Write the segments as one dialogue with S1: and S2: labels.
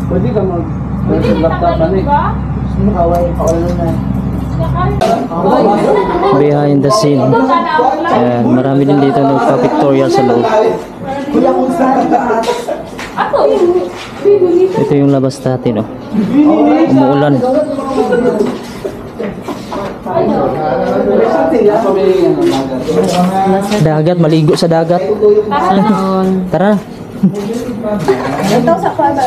S1: Pwede ka mag-laptop na eh. Kaway na.
S2: Behind the scene. Ayan, marami din dito nagpa-pictorial sa loob. Ito yung labas natin, oh. Umuulan. Dagat, maligo sa dagat. Tara.
S3: Ito sa baba.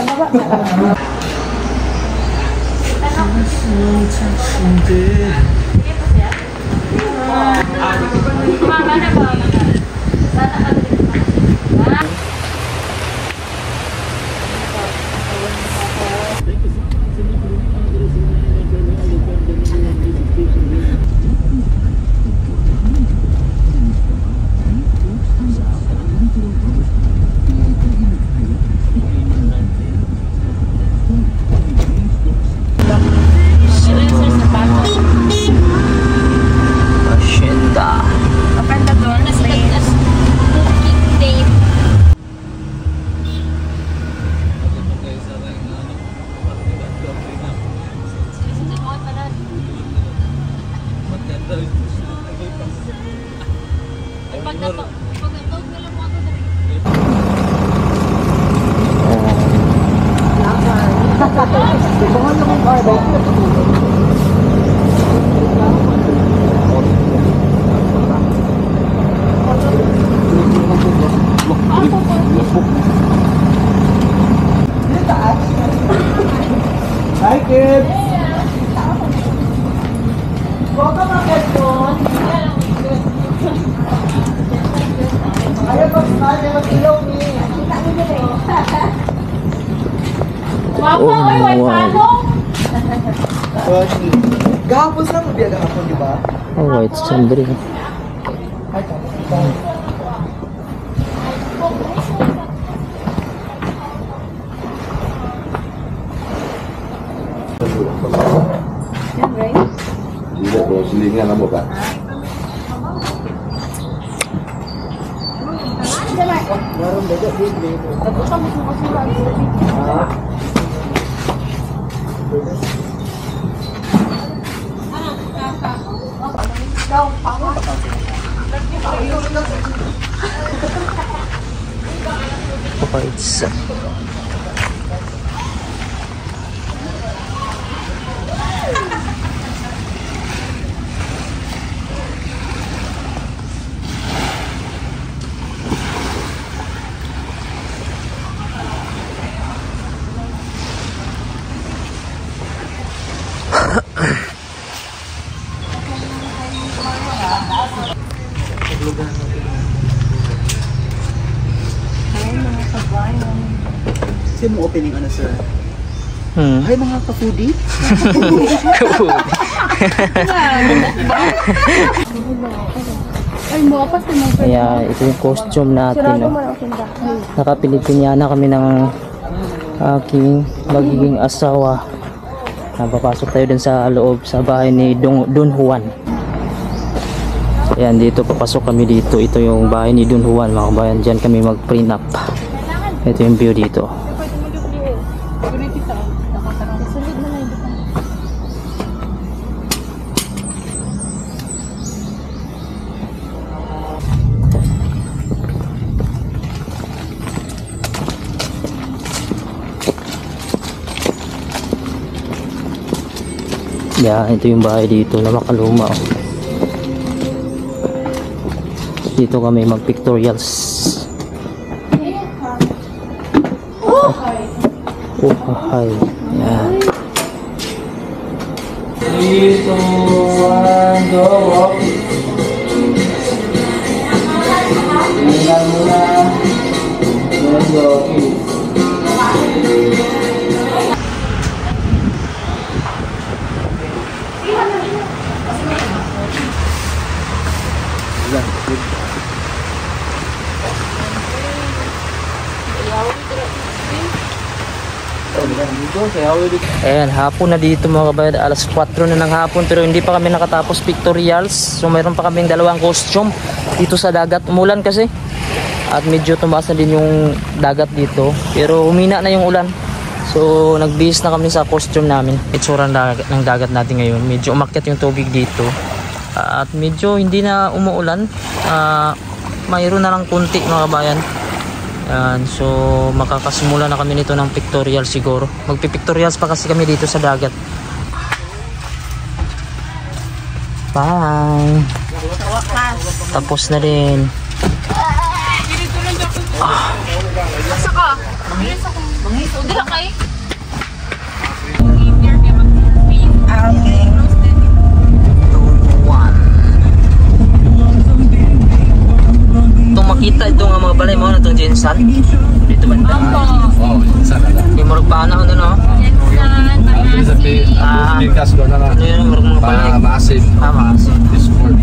S1: Hi kids!
S2: Oh, wow.
S1: Gahapon sila mabiya gahapon, di ba?
S2: Oh, white sandri.
S4: Tidak bawa selingan apa Pak?
S2: Pizza.
S1: Kasi mo opening ano sir? Ay mga ka-foodie?
S2: Kaya ito yung costume natin, no? Naka-Pilipiniana kami ng aking magiging asawa. Papasok tayo dun sa loob sa bahay ni Don Juan. Ayan, dito papasok kami dito. Ito yung bahay ni Don Juan, mga kabayan. Diyan kami mag-prenup. Ito yung view dito. Yeah, ito yung bahay dito na makaluma. Dito kami mag-pictorials. Oh, hi. Yan. 3, 2, 1, go. Tingnan mo na. Let's go. Ayan, hapon na dito mga kabayan. Alas 4 na ng hapon pero hindi pa kami nakatapos pictorials. So mayroon pa kaming dalawang costume dito sa dagat. Umulan kasi at medyo tumaas na din yung dagat dito pero humina na yung ulan. So nagbihis na kami sa costume namin. Itsura ng dagat natin ngayon. Medyo umakyat yung tubig dito. At medyo hindi na umuulan. Mayroon na lang kunti mga kabayan. Yan. So makakasimula na kami nito ng pictorial siguro. Magpipictorials pa kasi kami dito sa dagat. Bye. Tapos na din.
S3: Asa ka? Hindi na kayo.
S2: Itong makita ito nga mga balay mo na itong Jensan. Dito banda.
S4: Oh, sana na.
S2: Yung murag paana ko doon, oh.
S4: Ano sa pikas ko na nga.
S2: Ano yun, murag mga balay.
S4: Maasim.
S2: Maasim.
S4: Discord.